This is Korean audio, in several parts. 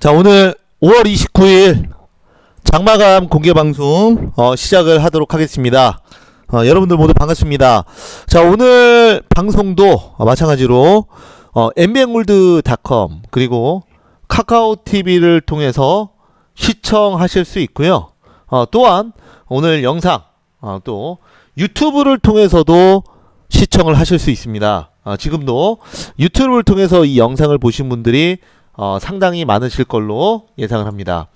자, 오늘 5월 29일 장마감 공개방송 시작을 하도록 하겠습니다. 여러분들 모두 반갑습니다. 자, 오늘 방송도 마찬가지로 mbng골드.com 그리고 카카오TV를 통해서 시청하실 수 있고요. 또한 오늘 영상 또 유튜브를 통해서도 시청을 하실 수 있습니다. 지금도 유튜브를 통해서 이 영상을 보신 분들이 상당히 많으실 걸로 예상을 합니다.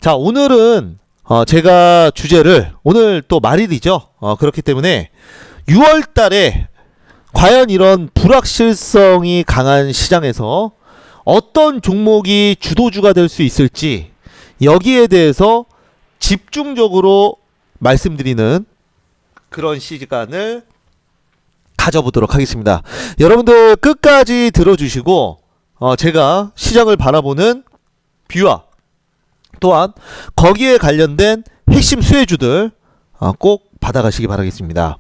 자, 오늘은 제가 주제를, 오늘 또 말일이죠. 그렇기 때문에 6월 달에 과연 이런 불확실성이 강한 시장에서 어떤 종목이 주도주가 될 수 있을지, 여기에 대해서 집중적으로 말씀드리는 그런 시간을 가져보도록 하겠습니다. 여러분들 끝까지 들어주시고 제가 시장을 바라보는 뷰와 또한 거기에 관련된 핵심 수혜주들 꼭 받아가시기 바라겠습니다.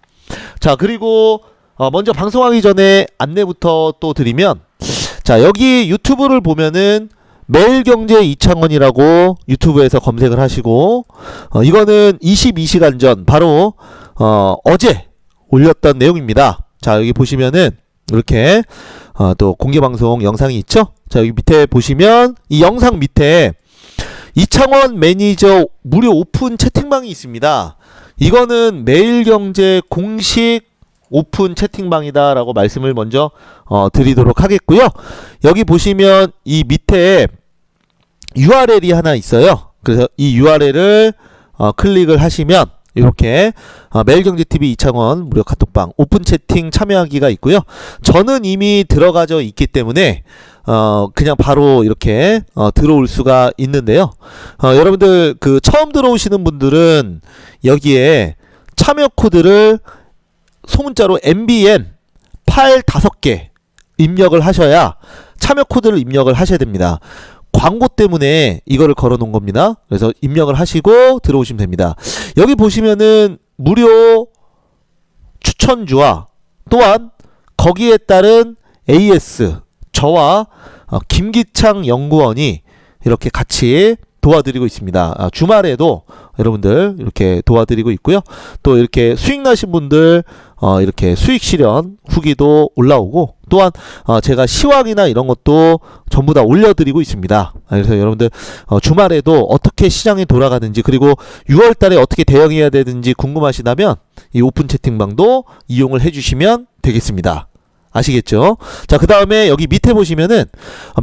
자, 그리고 먼저 방송하기 전에 안내부터 또 드리면, 자, 여기 유튜브를 보면은 매일경제 이창원이라고 유튜브에서 검색을 하시고, 이거는 22시간 전 바로 어제 올렸던 내용입니다. 자, 여기 보시면은 이렇게 또 공개방송 영상이 있죠. 자, 여기 밑에 보시면 이 영상 밑에 이창원 매니저 무료 오픈 채팅방이 있습니다. 이거는 매일경제 공식 오픈 채팅방이다 라고 말씀을 먼저 드리도록 하겠고요. 여기 보시면 이 밑에 URL이 하나 있어요. 그래서 이 URL을 클릭을 하시면 이렇게 매일경제TV 이창원 무료 카톡방 오픈 채팅 참여하기가 있고요. 저는 이미 들어가져 있기 때문에 그냥 바로 이렇게 들어올 수가 있는데요. 여러분들 그 처음 들어오시는 분들은 여기에 참여 코드를 소문자로 MBN 5개 입력을 하셔야, 참여 코드를 입력을 하셔야 됩니다. 광고 때문에 이거를 걸어 놓은 겁니다. 그래서 입력을 하시고 들어오시면 됩니다. 여기 보시면은 무료 추천주와 또한 거기에 따른 AS, 저와 김기창 연구원이 이렇게 같이 도와드리고 있습니다. 주말에도 여러분들 이렇게 도와드리고 있고요. 또 이렇게 수익 나신 분들 이렇게 수익 실현 후기도 올라오고, 또한 제가 시황이나 이런 것도 전부 다 올려드리고 있습니다. 그래서 여러분들 주말에도 어떻게 시장이 돌아가는지, 그리고 6월 달에 어떻게 대응해야 되는지 궁금하시다면 이 오픈 채팅방도 이용을 해주시면 되겠습니다. 아시겠죠? 자, 그 다음에 여기 밑에 보시면은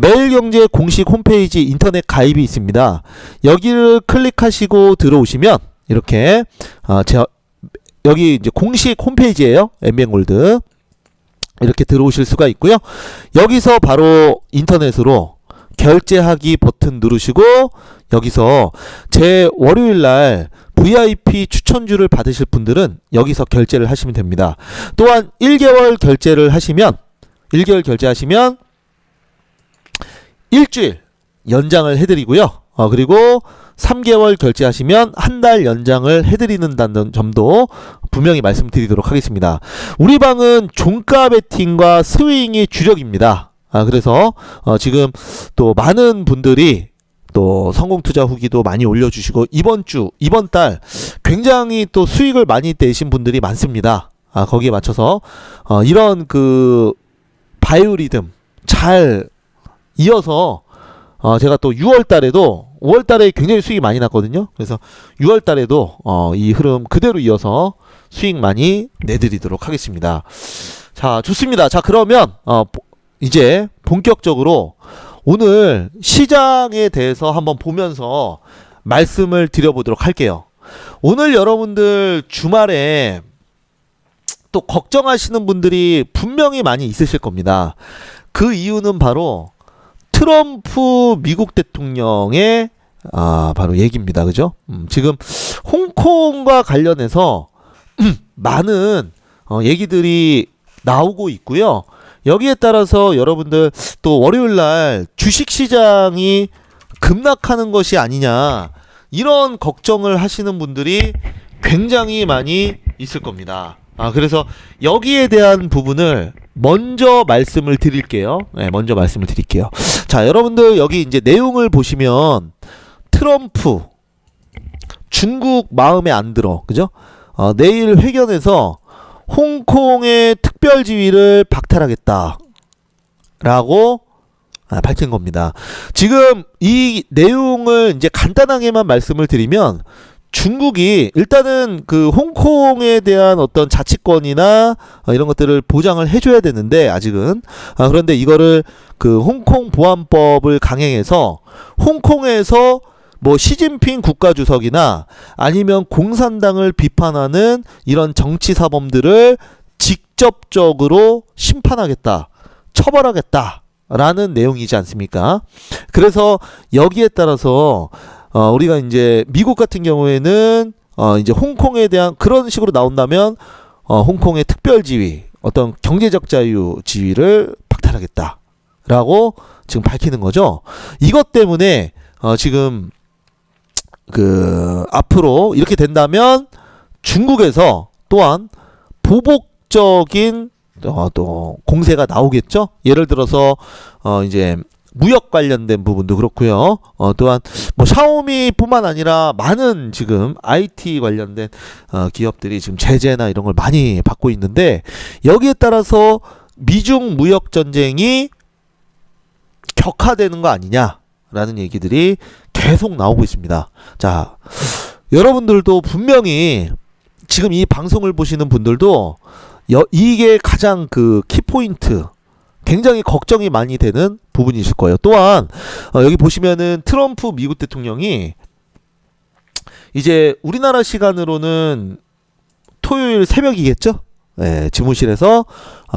매일경제 공식 홈페이지 인터넷 가입이 있습니다. 여기를 클릭하시고 들어오시면 이렇게 여기 이제 공식 홈페이지예요. mbng골드 이렇게 들어오실 수가 있고요. 여기서 바로 인터넷으로 결제하기 버튼 누르시고, 여기서 제 월요일날 VIP 추천주를 받으실 분들은 여기서 결제를 하시면 됩니다. 또한 1개월 결제를 하시면, 1개월 결제하시면 일주일 연장을 해드리고요. 그리고 3개월 결제하시면 한 달 연장을 해드리는다는 점도 분명히 말씀드리도록 하겠습니다. 우리 방은 종가 베팅과 스윙이 주력입니다. 그래서 지금 또 많은 분들이 또 성공투자 후기도 많이 올려주시고, 이번 달 굉장히 또 수익을 많이 내신 분들이 많습니다. 거기에 맞춰서 이런 그 바이오리듬 잘 이어서 제가 또 6월 달에도, 5월 달에 굉장히 수익이 많이 났거든요. 그래서 6월 달에도 이 흐름 그대로 이어서 수익 많이 내드리도록 하겠습니다. 자, 좋습니다. 자, 그러면 이제 본격적으로 오늘 시장에 대해서 한번 보면서 말씀을 드려보도록 할게요. 오늘 여러분들 주말에 또 걱정하시는 분들이 분명히 많이 있으실 겁니다. 그 이유는 바로 트럼프 미국 대통령의 바로 얘기입니다. 그죠? 지금 홍콩과 관련해서 많은 얘기들이 나오고 있고요. 여기에 따라서 여러분들 또 월요일날 주식시장이 급락하는 것이 아니냐, 이런 걱정을 하시는 분들이 굉장히 많이 있을 겁니다. 그래서 여기에 대한 부분을 먼저 말씀을 드릴게요. 먼저 말씀을 드릴게요. 자, 여러분들 여기 이제 내용을 보시면 트럼프 중국 마음에 안 들어, 그죠? 내일 회견에서 홍콩의 특별 지위를 박탈하겠다라고 밝힌 겁니다. 지금 이 내용을 이제 간단하게만 말씀을 드리면 중국이 일단은 그 홍콩에 대한 어떤 자치권이나 이런 것들을 보장을 해줘야 되는데 아직은 그런데 이거를 그 홍콩 보안법을 강행해서 홍콩에서 뭐 시진핑 국가주석이나 아니면 공산당을 비판하는 이런 정치 사범들을 직접적으로 심판하겠다, 처벌하겠다라는 내용이지 않습니까? 그래서 여기에 따라서 우리가 이제 미국 같은 경우에는 이제 홍콩에 대한 그런 식으로 나온다면 홍콩의 특별 지위, 어떤 경제적 자유 지위를 박탈하겠다라고 지금 밝히는 거죠. 이것 때문에 지금 그 앞으로 이렇게 된다면 중국에서 또한 보복적인 또 공세가 나오겠죠. 예를 들어서 이제 무역 관련된 부분도 그렇고요. 또한 뭐 샤오미뿐만 아니라 많은 지금 IT 관련된 기업들이 지금 제재나 이런 걸 많이 받고 있는데 여기에 따라서 미중 무역 전쟁이 격화되는 거 아니냐라는 얘기들이 계속 나오고 있습니다. 자, 여러분들도 분명히 지금 이 방송을 보시는 분들도 이게 가장 그 키포인트, 굉장히 걱정이 많이 되는 부분이실 거예요. 또한 여기 보시면은 트럼프 미국 대통령이 이제 우리나라 시간으로는 토요일 새벽이겠죠? 네, 지무실에서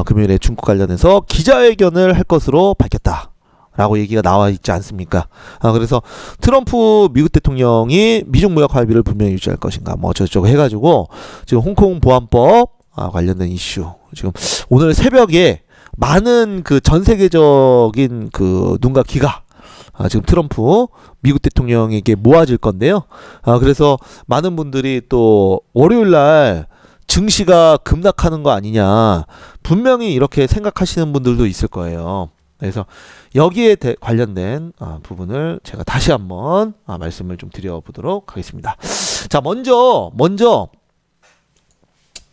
금요일에 중국 관련해서 기자회견을 할 것으로 밝혔다라고 얘기가 나와 있지 않습니까? 그래서 트럼프 미국 대통령이 미중 무역 합의를 분명히 유지할 것인가 뭐 저쩌고 해가지고 지금 홍콩 보안법 관련된 이슈 지금 오늘 새벽에 많은 그 전 세계적인 그 눈과 귀가 지금 트럼프 미국 대통령에게 모아질 건데요. 그래서 많은 분들이 또 월요일 날 증시가 급락하는 거 아니냐 분명히 이렇게 생각하시는 분들도 있을 거예요. 그래서 여기에 관련된 부분을 제가 다시 한번 말씀을 좀 드려보도록 하겠습니다. 자, 먼저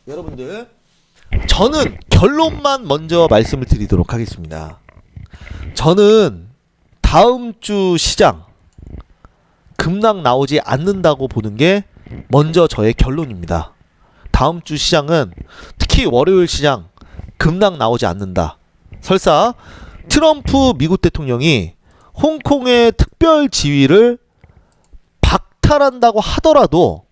여러분들 저는 결론만 먼저 말씀을 드리도록 하겠습니다. 저는 다음 주 시장 급락 나오지 않는다고 보는 게 먼저 저의 결론입니다. 다음 주 시장은 특히 월요일 시장 급락 나오지 않는다. 설사 트럼프 미국 대통령이 홍콩의 특별 지위를 박탈한다고 하더라도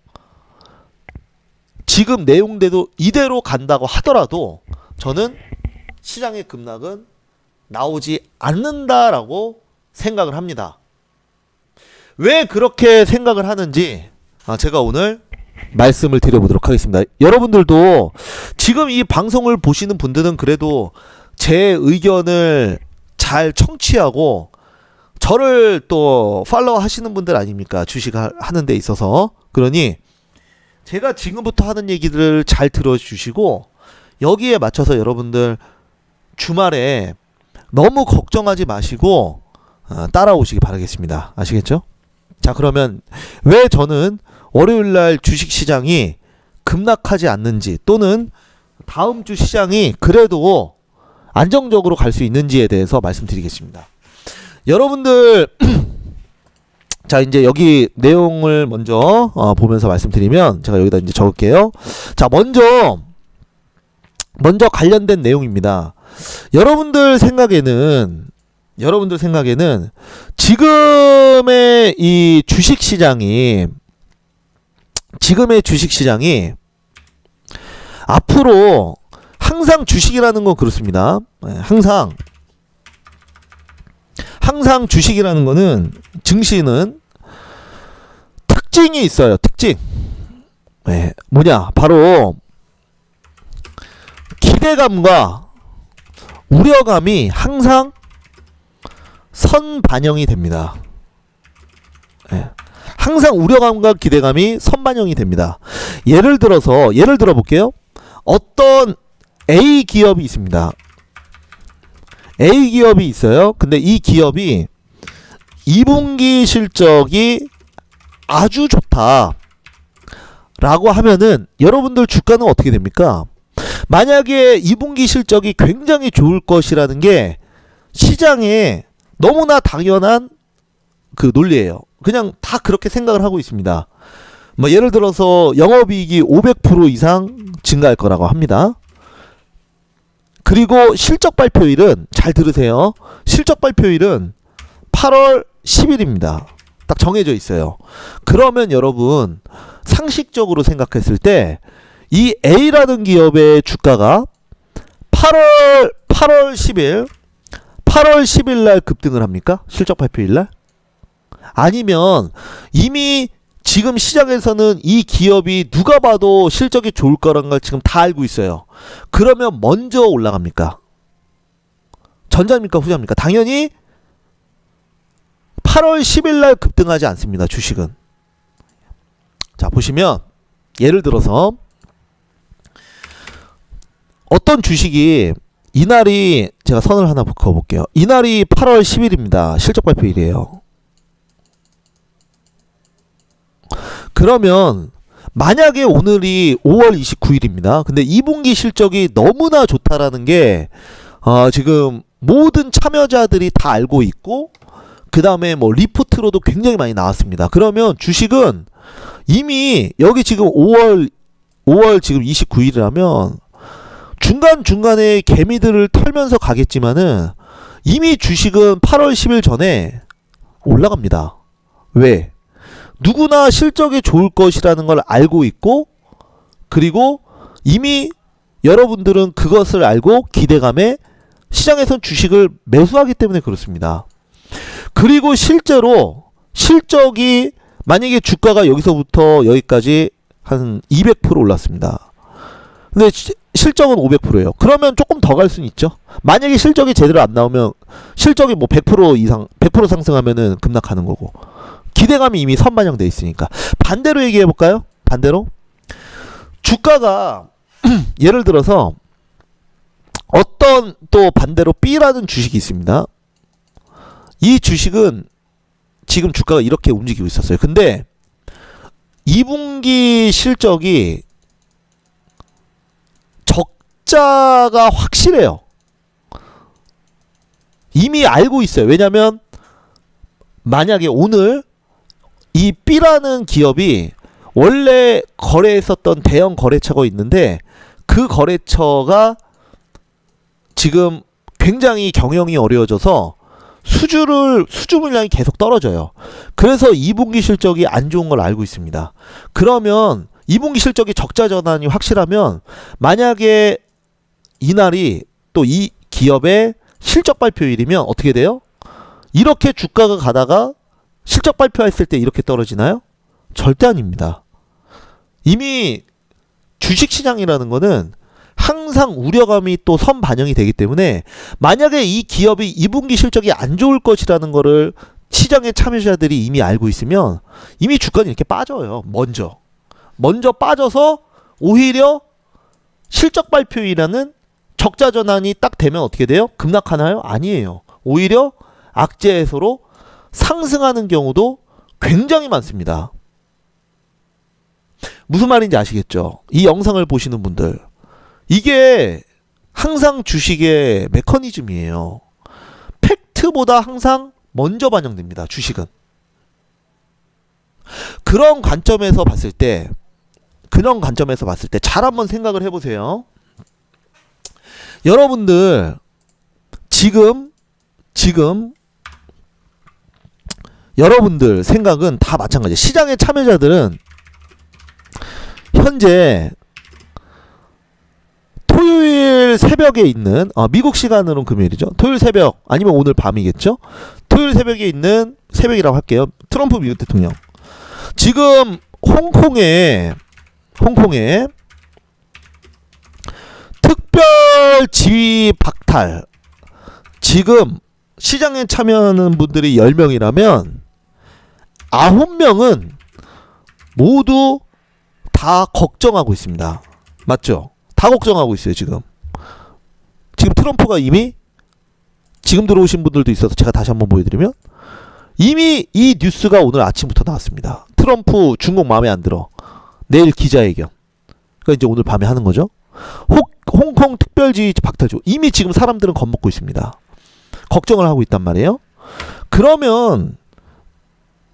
지금 내용대로 이대로 간다고 하더라도 저는 시장의 급락은 나오지 않는다라고 생각을 합니다. 왜 그렇게 생각을 하는지 제가 오늘 말씀을 드려보도록 하겠습니다. 여러분들도 지금 이 방송을 보시는 분들은 그래도 제 의견을 잘 청취하고 저를 또 팔로우 하시는 분들 아닙니까? 주식하는 데 있어서. 그러니 제가 지금부터 하는 얘기들을 잘 들어주시고 여기에 맞춰서 여러분들 주말에 너무 걱정하지 마시고 따라오시기 바라겠습니다. 아시겠죠? 자, 그러면 왜 저는 월요일날 주식시장이 급락하지 않는지 또는 다음 주 시장이 그래도 안정적으로 갈 수 있는지에 대해서 말씀드리겠습니다. 여러분들 자, 이제 여기 내용을 먼저 보면서 말씀드리면 제가 여기다 이제 적을게요. 자, 먼저 관련된 내용입니다. 여러분들 생각에는 지금의 이 주식시장이 앞으로 항상 주식이라는 건 그렇습니다. 항상 주식이라는 거는 증시는 특징이 있어요. 특징. 뭐냐? 바로 기대감과 우려감이 항상 선반영이 됩니다. 항상 우려감과 기대감이 선반영이 됩니다. 예를 들어 볼게요. 어떤 A 기업이 있습니다. A 기업이 있어요. 근데 이 기업이 2분기 실적이 아주 좋다 라고 하면은 여러분들 주가는 어떻게 됩니까? 만약에 2분기 실적이 굉장히 좋을 것이라는 게 시장에 너무나 당연한 그 논리예요. 그냥 다 그렇게 생각을 하고 있습니다. 뭐 예를 들어서 영업이익이 500% 이상 증가할 거라고 합니다. 그리고 실적 발표일은 잘 들으세요. 실적 발표일은 8월 10일입니다. 딱 정해져 있어요. 그러면 여러분 상식적으로 생각했을 때 이 A라는 기업의 주가가 8월 10일 날 급등을 합니까? 실적 발표일 날? 아니면 이미 지금 시장에서는 이 기업이 누가 봐도 실적이 좋을 거라는 걸 지금 다 알고 있어요. 그러면 먼저 올라갑니까? 전자입니까? 후자입니까? 당연히 8월 10일 날 급등하지 않습니다. 주식은. 자, 보시면 예를 들어서 어떤 주식이 이날이 제가 선을 하나 그어볼게요. 이날이 8월 10일입니다. 실적 발표일이에요. 그러면 만약에 오늘이 5월 29일입니다. 근데 2분기 실적이 너무나 좋다라는 게 지금 모든 참여자들이 다 알고 있고 그 다음에 뭐 리포트로도 굉장히 많이 나왔습니다. 그러면 주식은 이미 여기 지금 5월 지금 29일이라면 중간중간에 개미들을 털면서 가겠지만은 이미 주식은 8월 10일 전에 올라갑니다. 왜? 누구나 실적이 좋을 것이라는 걸 알고 있고 그리고 이미 여러분들은 그것을 알고 기대감에 시장에선 주식을 매수하기 때문에 그렇습니다. 그리고 실제로 실적이 만약에 주가가 여기서부터 여기까지 한 200% 올랐습니다. 근데 실적은 500%예요. 그러면 조금 더 갈 수는 있죠. 만약에 실적이 제대로 안 나오면 실적이 뭐 100% 이상 100% 상승하면은 급락하는 거고 기대감이 이미 선반영돼 있으니까. 반대로 얘기해 볼까요? 반대로 주가가 예를 들어서 어떤 또 반대로 B라는 주식이 있습니다. 이 주식은 지금 주가가 이렇게 움직이고 있었어요. 근데 2분기 실적이 적자가 확실해요. 이미 알고 있어요. 왜냐면 만약에 오늘 이 B라는 기업이 원래 거래했었던 대형 거래처가 있는데 그 거래처가 지금 굉장히 경영이 어려워져서 수주 물량이 계속 떨어져요. 그래서 2분기 실적이 안 좋은 걸 알고 있습니다. 그러면 2분기 실적이 적자 전환이 확실하면 만약에 이날이 또 이 기업의 실적 발표일이면 어떻게 돼요? 이렇게 주가가 가다가 실적 발표했을 때 이렇게 떨어지나요? 절대 아닙니다. 이미 주식시장이라는 거는 항상 우려감이 또 선반영이 되기 때문에 만약에 이 기업이 2분기 실적이 안 좋을 것이라는 거를 시장의 참여자들이 이미 알고 있으면 이미 주가는 이렇게 빠져요. 먼저 빠져서 오히려 실적 발표일이라는 적자 전환이 딱 되면 어떻게 돼요? 급락하나요? 아니에요. 오히려 악재 해소로 상승하는 경우도 굉장히 많습니다. 무슨 말인지 아시겠죠? 이 영상을 보시는 분들, 이게 항상 주식의 메커니즘이에요. 팩트보다 항상 먼저 반영됩니다. 주식은. 그런 관점에서 봤을 때 잘 한번 생각을 해보세요. 여러분들 지금 여러분들 생각은 다 마찬가지예요. 시장의 참여자들은 현재 토요일 새벽에 있는 미국 시간으로는 금요일이죠. 토요일 새벽 아니면 오늘 밤이겠죠. 토요일 새벽에 있는 새벽이라고 할게요. 트럼프 미국 대통령 지금 홍콩에 특별 지휘 박탈, 지금 시장에 참여하는 분들이 10명이라면 9명은 모두 다 걱정하고 있습니다. 맞죠? 다 걱정하고 있어요. 지금 트럼프가 이미 지금 들어오신 분들도 있어서 제가 다시 한번 보여드리면 이미 이 뉴스가 오늘 아침부터 나왔습니다. 트럼프 중국 마음에 안 들어. 내일 기자회견. 그러니까 이제 오늘 밤에 하는 거죠. 홍콩 특별지위 박탈조. 이미 지금 사람들은 겁먹고 있습니다. 걱정을 하고 있단 말이에요. 그러면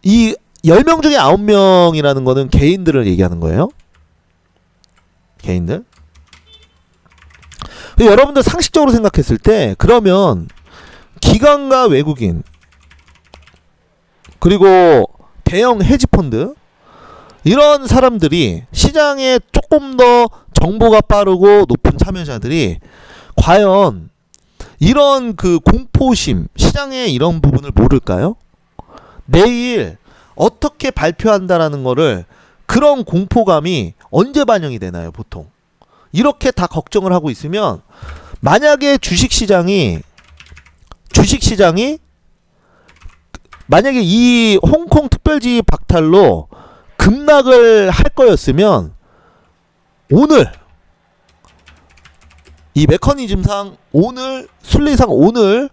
이 10명 중에 9명이라는 거는 개인들을 얘기하는 거예요. 개인들. 여러분들 상식적으로 생각했을 때 그러면 기관과 외국인 그리고 대형 헤지펀드 이런 사람들이 시장에 조금 더 정보가 빠르고 높은 참여자들이 과연 이런 그 공포심, 시장의 이런 부분을 모를까요? 내일 어떻게 발표한다라는 거를 그런 공포감이 언제 반영이 되나요, 보통? 이렇게 다 걱정을 하고 있으면 만약에 주식시장이 만약에 이 홍콩 특별지위 박탈로 급락을 할 거였으면 오늘 이 메커니즘상 오늘 순리상 오늘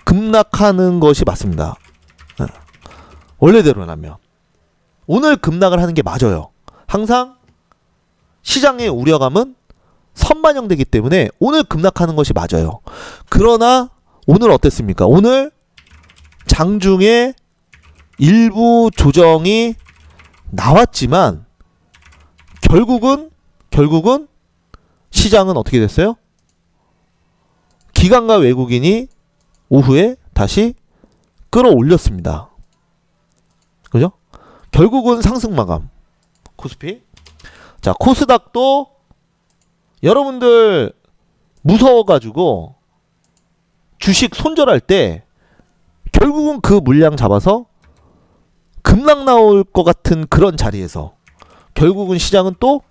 급락하는 것이 맞습니다. 원래대로라면 오늘 급락을 하는 게 맞아요. 항상 시장의 우려감은 선반영되기 때문에 오늘 급락하는 것이 맞아요. 그러나 오늘 어땠습니까? 오늘 장중에 일부 조정이 나왔지만 결국은 시장은 어떻게 됐어요? 기관과 외국인이 오후에 다시 끌어올렸습니다. 그죠? 결국은 상승 마감. 코스피. 자, 코스닥도 여러분들 무서워가지고 주식 손절할 때 결국은 그 물량 잡아서 급락 나올 것 같은 그런 자리에서 결국은 시장은 또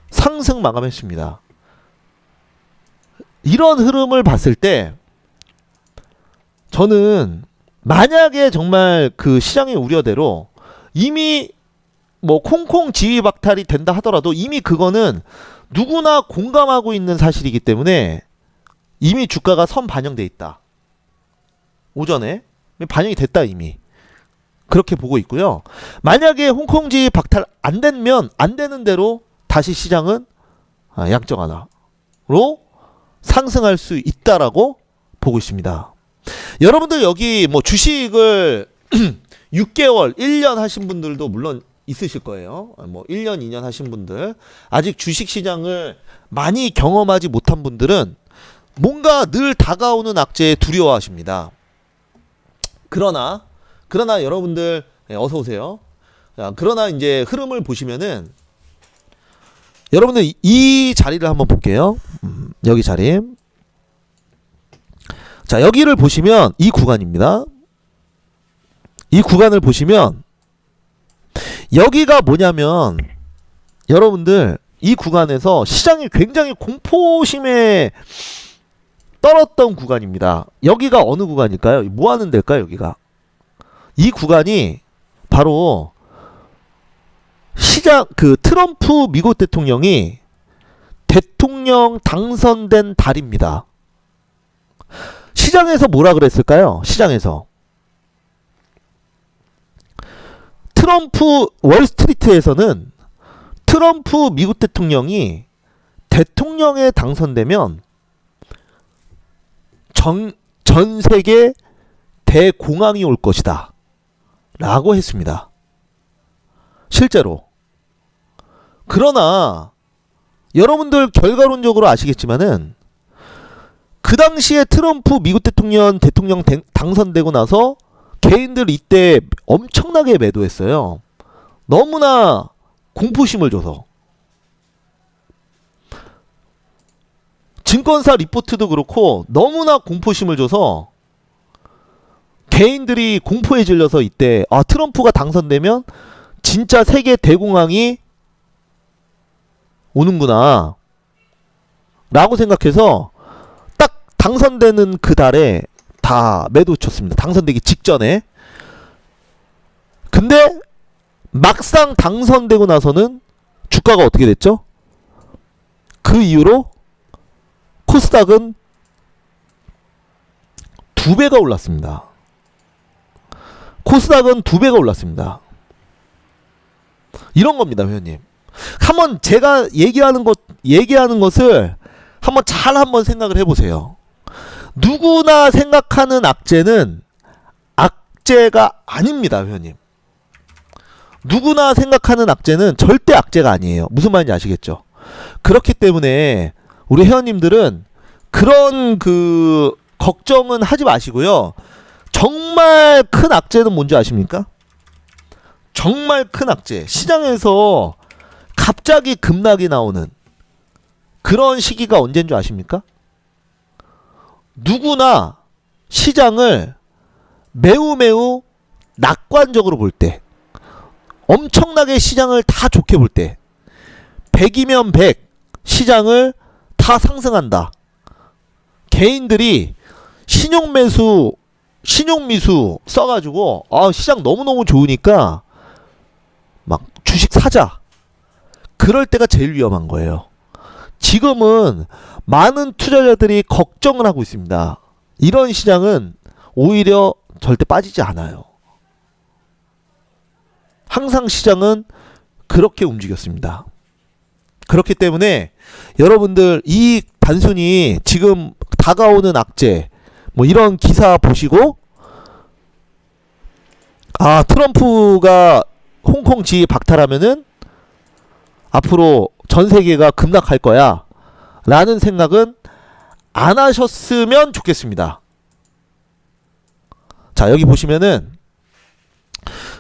상승 마감했습니다. 이런 흐름을 봤을 때 저는 만약에 정말 그 시장의 우려대로 이미 뭐 콩콩 지위 박탈이 된다 하더라도 이미 그거는 누구나 공감하고 있는 사실이기 때문에 이미 주가가 선 반영돼 있다. 오전에 반영이 됐다 이미. 그렇게 보고 있고요. 만약에 홍콩 지위 박탈 안 되면 안 되는 대로 다시 시장은 양적 완화로 상승할 수 있다라고 보고 있습니다. 여러분들 여기 뭐 주식을 6개월, 1년 하신 분들도 물론 있으실 거예요. 뭐 1년, 2년 하신 분들, 아직 주식 시장을 많이 경험하지 못한 분들은 뭔가 늘 다가오는 악재에 두려워하십니다. 그러나 여러분들 어서 오세요. 자, 그러나 이제 흐름을 보시면은 여러분들 이 자리를 한번 볼게요. 여기 자리. 자, 여기를 보시면 이 구간입니다. 이 구간을 보시면 여기가 뭐냐면 여러분들 이 구간에서 시장이 굉장히 공포심에 떨었던 구간입니다. 여기가 어느 구간일까요? 뭐 하는 데일까요? 여기가 이 구간이 바로 시장 그 트럼프 미국 대통령이 대통령 당선된 달입니다. 시장에서 뭐라 그랬을까요? 시장에서 트럼프 월스트리트에서는 트럼프 미국 대통령이 대통령에 당선되면 전 세계 대공황이 올 것이다 라고 했습니다. 실제로. 그러나 여러분들 결과론적으로 아시겠지만은 그 당시에 트럼프 미국 대통령 당선되고 나서 개인들 이때 엄청나게 매도했어요. 너무나 공포심을 줘서. 증권사 리포트도 그렇고 너무나 공포심을 줘서 개인들이 공포에 질려서 이때 트럼프가 당선되면 진짜 세계 대공황이 오는구나 라고 생각해서 딱 당선되는 그 달에 다 매도 쳤습니다. 당선되기 직전에. 근데 막상 당선되고 나서는 주가가 어떻게 됐죠? 그 이후로 코스닥은 2배가 올랐습니다. 코스닥은 2배가 올랐습니다. 이런 겁니다, 회원님. 한번 제가 얘기하는 것을 한번 잘 한번 생각을 해보세요. 누구나 생각하는 악재는 악재가 아닙니다, 회원님. 누구나 생각하는 악재는 절대 악재가 아니에요. 무슨 말인지 아시겠죠? 그렇기 때문에 우리 회원님들은 그런 걱정은 하지 마시고요. 정말 큰 악재는 뭔지 아십니까? 정말 큰 악재. 시장에서 갑자기 급락이 나오는 그런 시기가 언제인 줄 아십니까? 누구나 시장을 매우 낙관적으로 볼 때, 엄청나게 시장을 다 좋게 볼 때, 100이면 100 시장을 다 상승한다. 개인들이 신용미수 써가지고 시장 너무너무 좋으니까 막 주식 사자. 그럴 때가 제일 위험한 거예요. 지금은 많은 투자자들이 걱정을 하고 있습니다. 이런 시장은 오히려 절대 빠지지 않아요. 항상 시장은 그렇게 움직였습니다. 그렇기 때문에 여러분들 이 단순히 지금 다가오는 악재 뭐 이런 기사 보시고 트럼프가 홍콩 지위 박탈하면은 앞으로 전 세계가 급락할 거야 라는 생각은 안 하셨으면 좋겠습니다. 자, 여기 보시면은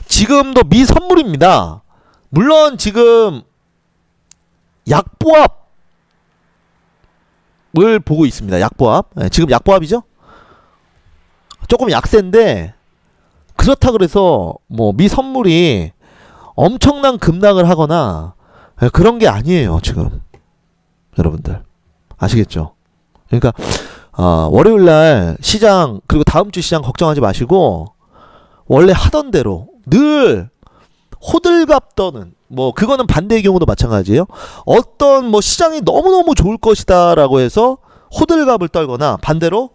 지금도 미 선물입니다. 물론 지금 약보합을 보고 있습니다. 약보합. 지금 약보합이죠? 조금 약세인데 그렇다 그래서 뭐 미 선물이 엄청난 급락을 하거나 그런 게 아니에요. 지금 여러분들 아시겠죠? 그러니까 월요일날 시장 그리고 다음 주 시장 걱정하지 마시고 원래 하던 대로 늘 호들갑 떠는 뭐 그거는 반대의 경우도 마찬가지예요. 어떤 뭐 시장이 너무너무 좋을 것이다 라고 해서 호들갑을 떨거나 반대로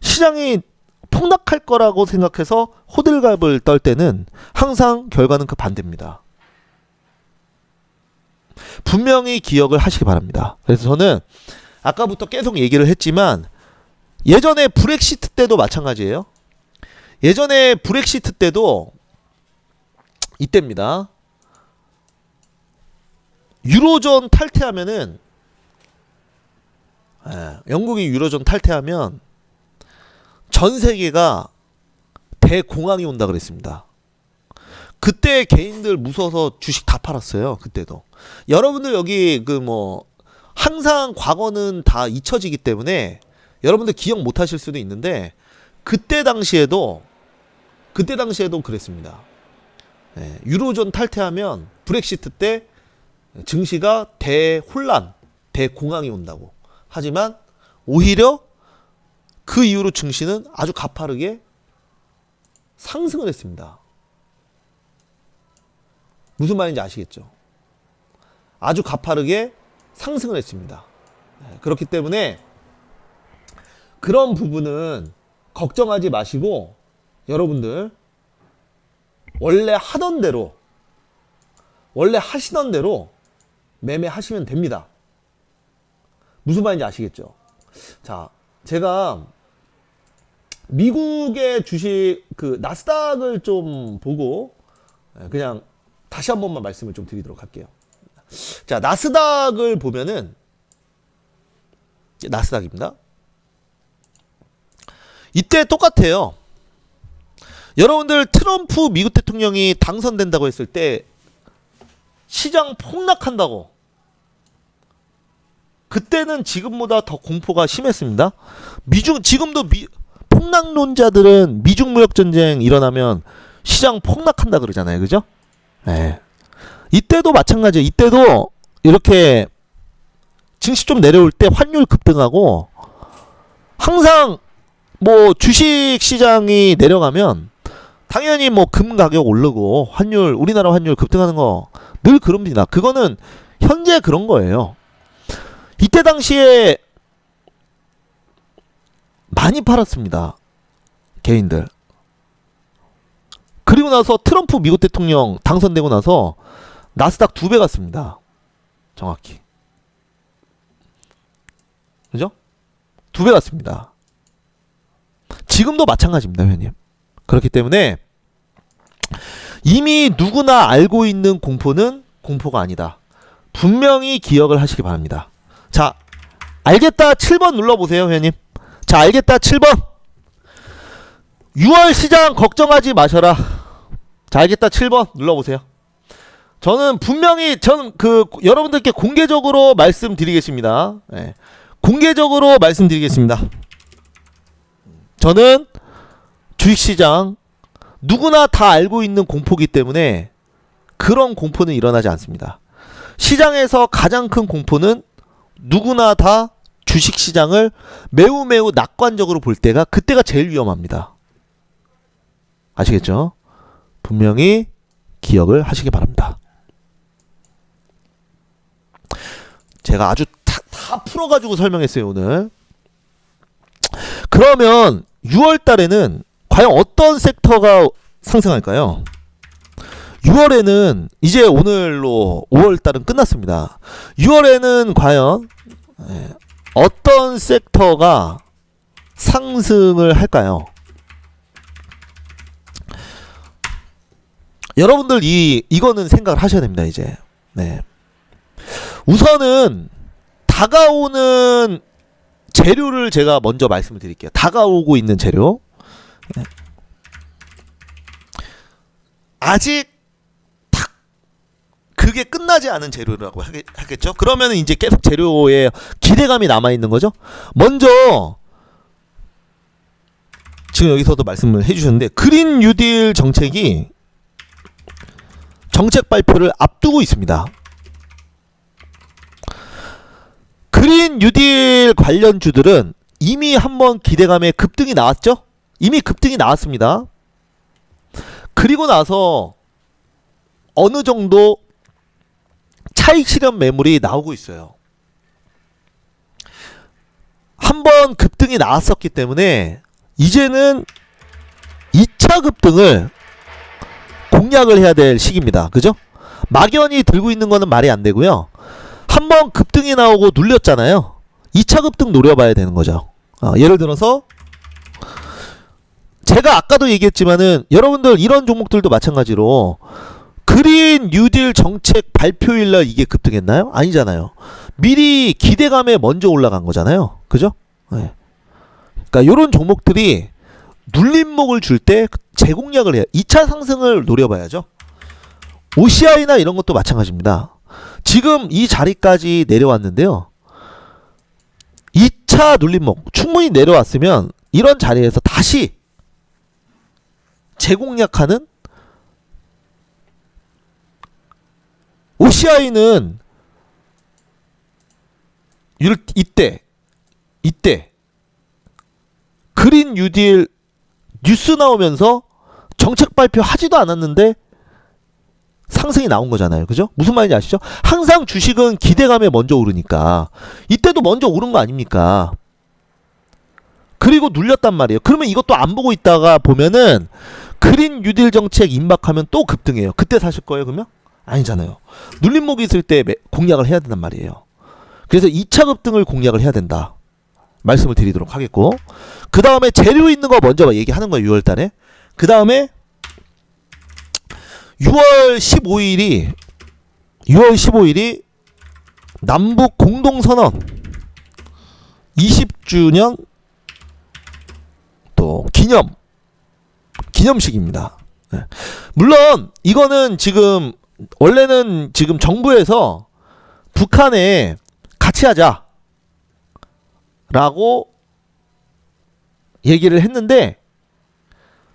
시장이 폭락할 거라고 생각해서 호들갑을 떨 때는 항상 결과는 그 반대입니다. 분명히 기억을 하시기 바랍니다. 그래서 저는 아까부터 계속 얘기를 했지만 예전에 브렉시트 때도 마찬가지예요. 예전에 브렉시트 때도 이때입니다. 유로존 탈퇴하면은 영국이 유로존 탈퇴하면 전 세계가 대공황이 온다 그랬습니다. 그때 개인들 무서워서 주식 다 팔았어요. 그때도. 여러분들 여기 항상 과거는 다 잊혀지기 때문에 여러분들 기억 못 하실 수도 있는데 그때 당시에도 그랬습니다. 유로존 탈퇴하면 브렉시트 때 증시가 대혼란, 대공황이 온다고. 하지만 오히려 그 이후로 증시는 아주 가파르게 상승을 했습니다. 무슨 말인지 아시겠죠? 아주 가파르게 상승을 했습니다. 그렇기 때문에 그런 부분은 걱정하지 마시고 여러분들 원래 하던 대로 원래 하시던 대로 매매하시면 됩니다. 무슨 말인지 아시겠죠? 자, 제가 미국의 주식 나스닥을 좀 보고 그냥 다시 한 번만 말씀을 좀 드리도록 할게요. 자, 나스닥을 보면은 나스닥입니다. 이때 똑같아요. 여러분들 트럼프 미국 대통령이 당선된다고 했을 때 시장 폭락한다고. 그때는 지금보다 더 공포가 심했습니다. 지금도 폭락론자들은 미중 무역 전쟁 일어나면 시장 폭락한다 그러잖아요. 그죠? 이때도 마찬가지예요. 이때도 이렇게 증시 좀 내려올 때 환율 급등하고 항상 뭐 주식 시장이 내려가면 당연히 뭐 금 가격 오르고 우리나라 환율 급등하는 거 늘 그럽니다. 그거는 현재 그런 거예요. 이때 당시에 많이 팔았습니다. 개인들. 그리고 나서 트럼프 미국 대통령 당선되고 나서 나스닥 2배 갔습니다. 정확히. 그죠? 2배 갔습니다. 지금도 마찬가지입니다, 회원님. 그렇기 때문에 이미 누구나 알고 있는 공포는 공포가 아니다. 분명히 기억을 하시기 바랍니다. 자, 알겠다 7번 눌러보세요, 회원님. 자, 알겠다 7번. 6월 시장 걱정하지 마셔라. 자, 알겠다 7번 눌러보세요. 저는 분명히 여러분들께 공개적으로 말씀드리겠습니다. 네. 공개적으로 말씀드리겠습니다. 저는 주식시장 누구나 다 알고 있는 공포기 때문에 그런 공포는 일어나지 않습니다. 시장에서 가장 큰 공포는 누구나 다 주식시장을 매우 낙관적으로 볼 때가 그때가 제일 위험합니다. 아시겠죠? 분명히 기억을 하시기 바랍니다. 제가 아주 다 풀어가지고 설명했어요, 오늘. 그러면 6월 달에는 과연 어떤 섹터가 상승할까요? 6월에는 이제 오늘로 5월 달은 끝났습니다. 6월에는 과연 어떤 섹터가 상승을 할까요? 여러분들 이거는 생각을 하셔야 됩니다, 이제. 네. 우선은 다가오는 재료를 제가 먼저 말씀을 드릴게요. 다가오고 있는 재료. 네. 아직 딱 그게 끝나지 않은 재료라고 하겠죠. 그러면 이제 계속 재료에 기대감이 남아 있는 거죠. 먼저 지금 여기서도 말씀을 해주셨는데 그린 뉴딜 정책이 정책 발표를 앞두고 있습니다. 그린 뉴딜 관련주들은 이미 한번 기대감에 급등이 나왔죠? 이미 급등이 나왔습니다. 그리고 나서 어느 정도 차익 실현 매물이 나오고 있어요. 한번 급등이 나왔었기 때문에 이제는 2차 급등을 공략을 해야 될 시기입니다. 그죠? 막연히 들고 있는 거는 말이 안 되고요. 한번 급등이 나오고 눌렸잖아요. 2차 급등 노려봐야 되는 거죠. 예를 들어서 제가 아까도 얘기했지만은 여러분들 이런 종목들도 마찬가지로 그린 뉴딜 정책 발표일날 이게 급등했나요? 아니잖아요. 미리 기대감에 먼저 올라간 거잖아요. 그죠? 네. 그러니까 이런 종목들이 눌림목을 줄 때 재공략을 해요. 2차 상승을 노려봐야죠. OCI나 이런 것도 마찬가지입니다. 지금 이 자리까지 내려왔는데요. 2차 눌림목 충분히 내려왔으면 이런 자리에서 다시 재공략하는 OCI는 이때 그린 뉴딜 뉴스 나오면서 정책 발표 하지도 않았는데 상승이 나온 거잖아요. 그죠? 무슨 말인지 아시죠? 항상 주식은 기대감에 먼저 오르니까 이때도 먼저 오른 거 아닙니까? 그리고 눌렸단 말이에요. 그러면 이것도 안 보고 있다가 보면은 그린 뉴딜 정책 임박하면 또 급등해요. 그때 사실 거예요, 그러면? 아니잖아요. 눌림목이 있을 때 공략을 해야 된단 말이에요. 그래서 2차 급등을 공략을 해야 된다. 말씀을 드리도록 하겠고, 그 다음에 재료 있는 거 먼저 얘기하는 거예요. 6월 달에. 그 다음에 6월 15일이 남북 공동선언 20주년 또 기념식입니다. 네. 물론 이거는 지금 원래는 지금 정부에서 북한에 같이 하자 라고 얘기를 했는데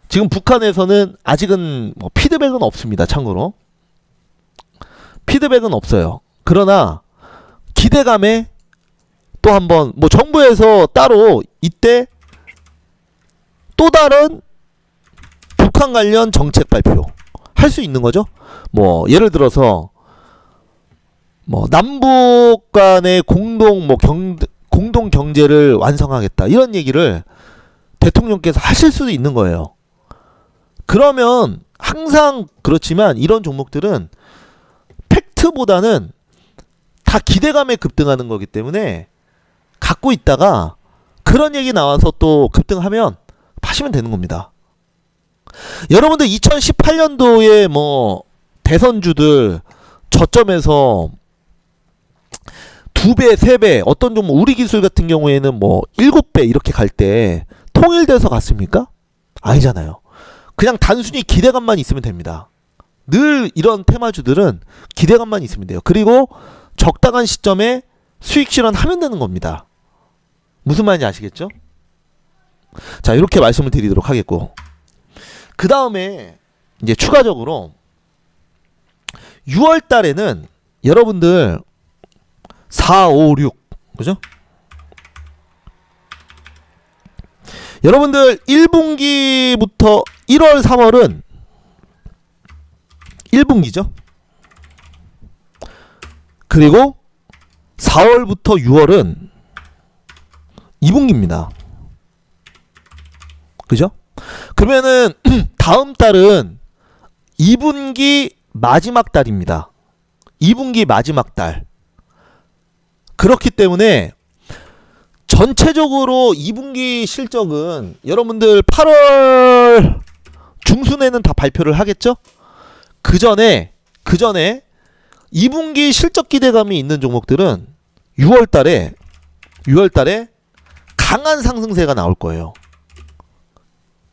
지금 북한에서는 아직은 뭐 피드백은 없습니다. 참고로 피드백은 없어요. 그러나 기대감에 또 한번 뭐 정부에서 따로 이때 또 다른 북한 관련 정책 발표 할 수 있는 거죠. 뭐 예를 들어서 뭐 남북 간의 공동 경제를 완성하겠다 이런 얘기를 대통령께서 하실 수도 있는 거예요. 그러면 항상 그렇지만 이런 종목들은 팩트보다는 다 기대감에 급등하는 거기 때문에 갖고 있다가 그런 얘기 나와서 또 급등하면 파시면 되는 겁니다. 여러분들 2018년도에 뭐 대선주들 저점에서 2배, 3배, 어떤 종목 우리기술 같은 경우에는 뭐 7배 이렇게 갈 때 통일돼서 갔습니까? 아니잖아요. 그냥 단순히 기대감만 있으면 됩니다. 늘 이런 테마주들은 기대감만 있으면 돼요. 그리고 적당한 시점에 수익 실현하면 되는 겁니다. 무슨 말인지 아시겠죠? 자, 이렇게 말씀을 드리도록 하겠고, 그 다음에 이제 추가적으로 6월 달에는 여러분들 4, 5, 6 그죠? 여러분들 1분기부터 1월, 3월은 1분기죠. 그리고 4월부터 6월은 2분기입니다. 그죠? 그러면은 다음 달은 2분기 마지막 달입니다. 2분기 마지막 달. 그렇기 때문에 전체적으로 2분기 실적은 여러분들 8월 중순에는 다 발표를 하겠죠? 그 전에 2분기 실적 기대감이 있는 종목들은 6월 달에 강한 상승세가 나올 거예요.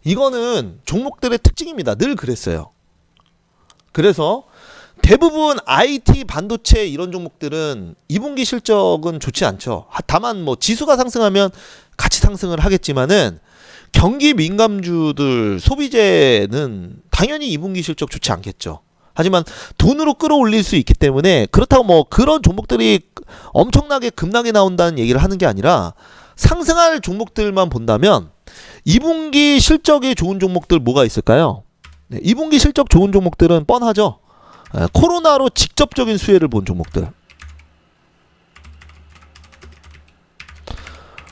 이거는 종목들의 특징입니다. 늘 그랬어요. 그래서 대부분 IT 반도체 이런 종목들은 2분기 실적은 좋지 않죠. 다만 뭐 지수가 상승하면 같이 상승을 하겠지만은 경기 민감주들 소비재는 당연히 2분기 실적 좋지 않겠죠. 하지만 돈으로 끌어올릴 수 있기 때문에 그렇다고 뭐 그런 종목들이 엄청나게 급락이 나온다는 얘기를 하는 게 아니라 상승할 종목들만 본다면 2분기 실적이 좋은 종목들 뭐가 있을까요? 네, 2분기 실적 좋은 종목들은 뻔하죠. 코로나로 직접적인 수혜를 본 종목들.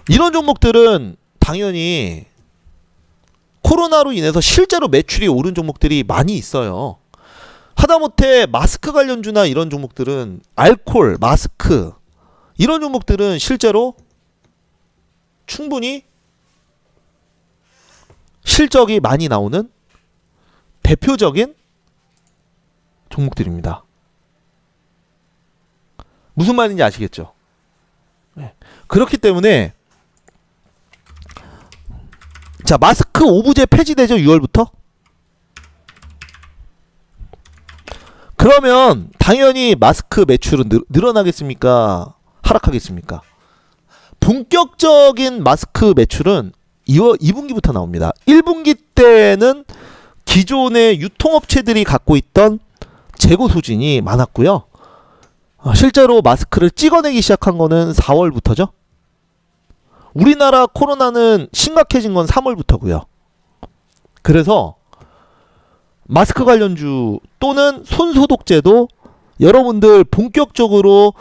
이런 종목들은 당연히 코로나로 인해서 실제로 매출이 오른 종목들이 많이 있어요. 하다못해 마스크 관련주나 이런 종목들은 알콜, 마스크 이런 종목들은 실제로 충분히 실적이 많이 나오는 대표적인 종목들입니다. 무슨 말인지 아시겠죠? 네. 그렇기 때문에 자, 마스크 오부제 폐지되죠, 6월부터? 그러면 당연히 마스크 매출은 늘어나겠습니까? 하락하겠습니까? 본격적인 마스크 매출은 2분기부터 나옵니다. 1분기 때는 기존의 유통업체들이 갖고 있던 재고 소진이 많았고요. 실제로 마스크를 찍어내기 시작한 거는 4월부터죠. 우리나라 코로나는 심각해진 건 3월부터고요. 그래서 마스크 관련주 또는 손소독제도 여러분들 본격적으로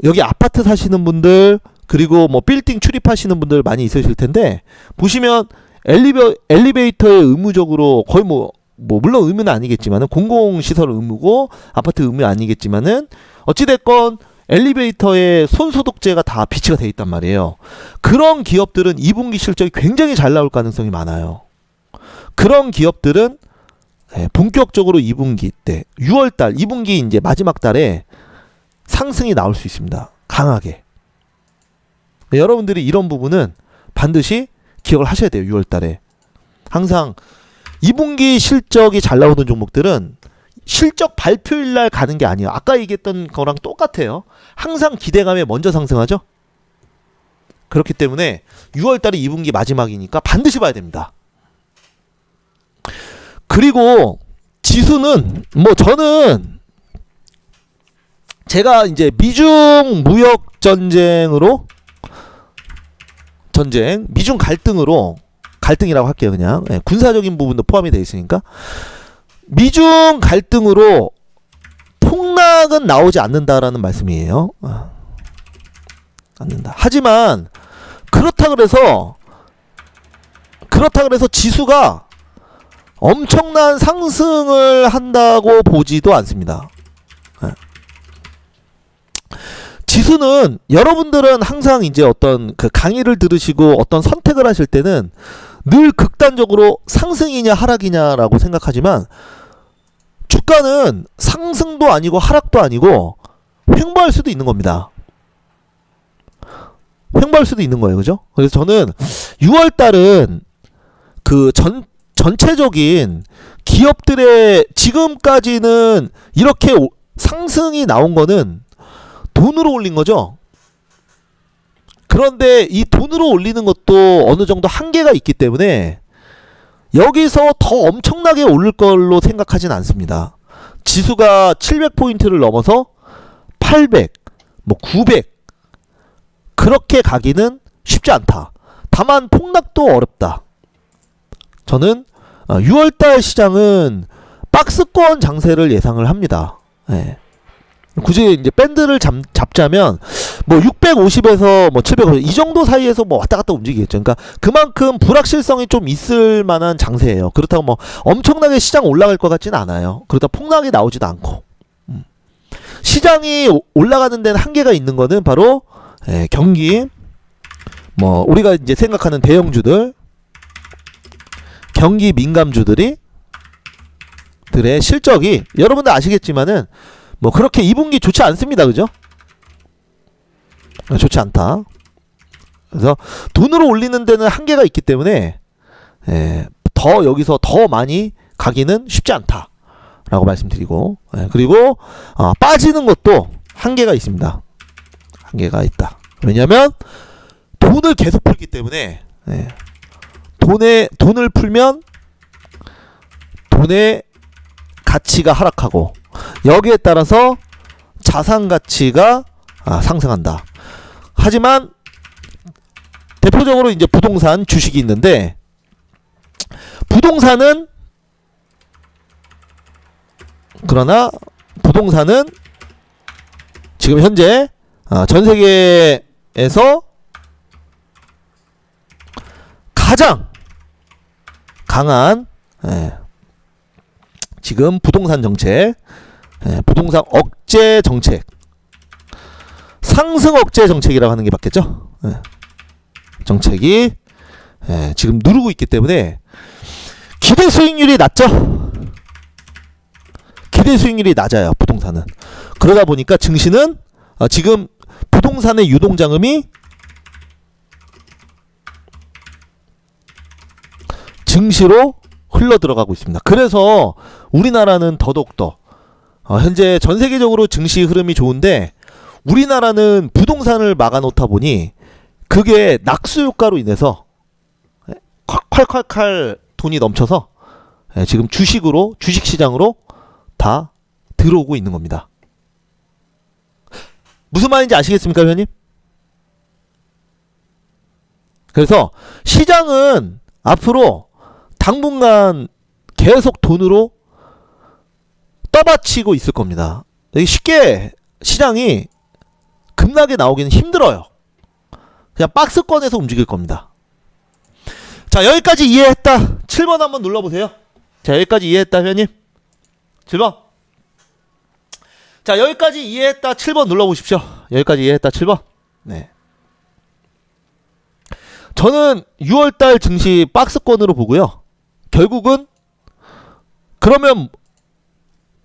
여기 아파트 사시는 분들 그리고 뭐 빌딩 출입하시는 분들 많이 있으실 텐데 보시면 엘리베이터에 의무적으로 거의 뭐 물론 의무는 아니겠지만은 공공시설 의무고 아파트 의무 아니겠지만은 어찌됐건 엘리베이터에 손소독제가 다 비치가 돼 있단 말이에요. 그런 기업들은 2분기 실적이 굉장히 잘 나올 가능성이 많아요. 그런 기업들은 본격적으로 2분기 때 6월달 2분기 이제 마지막 달에 상승이 나올 수 있습니다. 강하게. 여러분들이 이런 부분은 반드시 기억을 하셔야 돼요. 6월달에 항상 2분기 실적이 잘 나오는 종목들은 실적 발표일 날 가는 게 아니에요. 아까 얘기했던 거랑 똑같아요. 항상 기대감에 먼저 상승하죠. 그렇기 때문에 6월달이 2분기 마지막이니까 반드시 봐야 됩니다. 그리고 지수는 뭐 저는 제가 이제 미중 무역 미중 갈등이라고 할게요. 그냥 군사적인 부분도 포함이 되어 있으니까 미중 갈등으로 폭락은 나오지 않는다라는 말씀이에요. 않는다. 하지만 그렇다 그래서 그렇다 그래서 지수가 엄청난 상승을 한다고 보지도 않습니다. 지수는 여러분들은 항상 이제 어떤 그 강의를 들으시고 어떤 선택을 하실 때는 늘 극단적으로 상승이냐 하락이냐라고 생각하지만 주가는 상승도 아니고 하락도 아니고 횡보할 수도 있는 겁니다. 횡보할 수도 있는 거예요. 그죠? 그래서 저는 6월 달은 그 전체적인 기업들의 지금까지는 이렇게 상승이 나온 거는 돈으로 올린 거죠. 그런데 이 돈으로 올리는 것도 어느 정도 한계가 있기 때문에 여기서 더 엄청나게 오를 걸로 생각하진 않습니다. 지수가 700포인트를 넘어서 800, 뭐 900 그렇게 가기는 쉽지 않다. 다만 폭락도 어렵다. 저는 6월달 시장은 박스권 장세를 예상을 합니다. 예. 굳이 이제 밴드를 잡자면 뭐 650에서 뭐 750 이 정도 사이에서 뭐 왔다 갔다 움직이겠죠. 그러니까 그만큼 불확실성이 좀 있을 만한 장세예요. 그렇다고 뭐 엄청나게 시장 올라갈 것 같지는 않아요. 그러다 폭락이 나오지도 않고. 시장이 올라가는 데는 한계가 있는 거는 바로 경기 뭐 우리가 이제 생각하는 대형주들 경기 민감주들이 들의 실적이 여러분들 아시겠지만은 뭐 그렇게 2분기 좋지 않습니다. 그죠? 좋지 않다. 그래서 돈으로 올리는 데는 한계가 있기 때문에 더 여기서 더 많이 가기는 쉽지 않다 라고 말씀드리고 그리고 빠지는 것도 한계가 있습니다. 한계가 있다. 왜냐면 돈을 계속 풀기 때문에 돈을 풀면 돈의 가치가 하락하고 여기에 따라서 자산 가치가 상승한다. 하지만 대표적으로 이제 부동산 주식이 있는데 부동산은 지금 현재 전 세계에서 가장 강한 지금 부동산 정책, 부동산 억제 정책, 상승 억제 정책이라고 하는 게 맞겠죠? 정책이 지금 누르고 있기 때문에 기대 수익률이 낮죠? 기대 수익률이 낮아요. 부동산은. 그러다 보니까 증시는 지금 부동산의 유동자금이 증시로 흘러 들어가고 있습니다. 그래서 우리나라는 더더욱더 현재 전 세계적으로 증시 흐름이 좋은데 우리나라는 부동산을 막아놓다 보니 그게 낙수 효과로 인해서 콸콸콸 돈이 넘쳐서 지금 주식시장으로 다 들어오고 있는 겁니다. 무슨 말인지 아시겠습니까, 회원님? 그래서 시장은 앞으로 당분간 계속 돈으로 떠받치고 있을 겁니다. 쉽게 시장이 급락에 나오기는 힘들어요. 그냥 박스권에서 움직일 겁니다. 자, 여기까지 이해했다. 7번 한번 눌러보세요. 자, 여기까지 이해했다, 회원님. 7번. 자, 여기까지 이해했다. 7번 눌러보십시오. 여기까지 이해했다. 7번. 네. 저는 6월달 증시 박스권으로 보고요. 결국은 그러면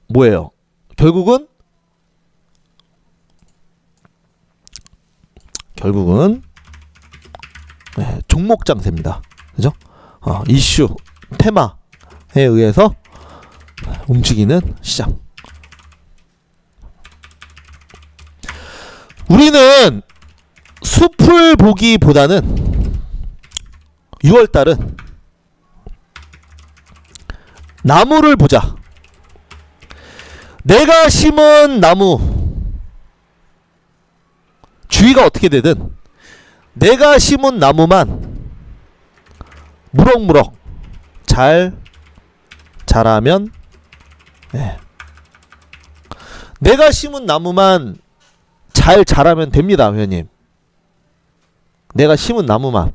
뭐예요? 결국은 종목 장세입니다. 그죠? 이슈, 테마에 의해서 움직이는 시장. 우리는 숲을 보기보다는 6월달은 나무를 보자. 내가 심은 나무 주위가 어떻게 되든 내가 심은 나무만 무럭무럭 잘 자라면 내가 심은 나무만 잘 자라면 됩니다, 회원님. 내가 심은 나무만.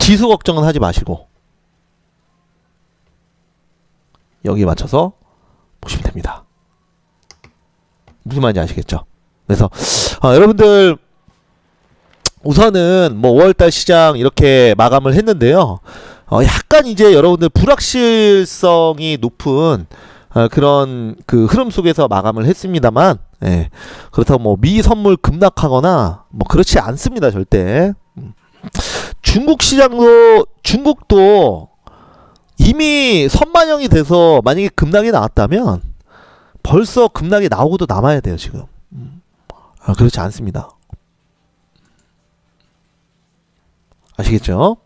지수 걱정은 하지 마시고 여기에 맞춰서 보시면 됩니다. 무슨 말인지 아시겠죠? 그래서 여러분들 우선은 뭐 5월달 시장 이렇게 마감을 했는데요. 약간 이제 여러분들 불확실성이 높은 그런 그 흐름 속에서 마감을 했습니다만, 예, 그렇다고 뭐 미 선물 급락하거나 뭐 그렇지 않습니다, 절대. 중국도 이미 선반영이 돼서 만약에 급락이 나왔다면 벌써 급락이 나오고도 남아야 돼요, 지금. 그렇지 않습니다. 아시겠죠?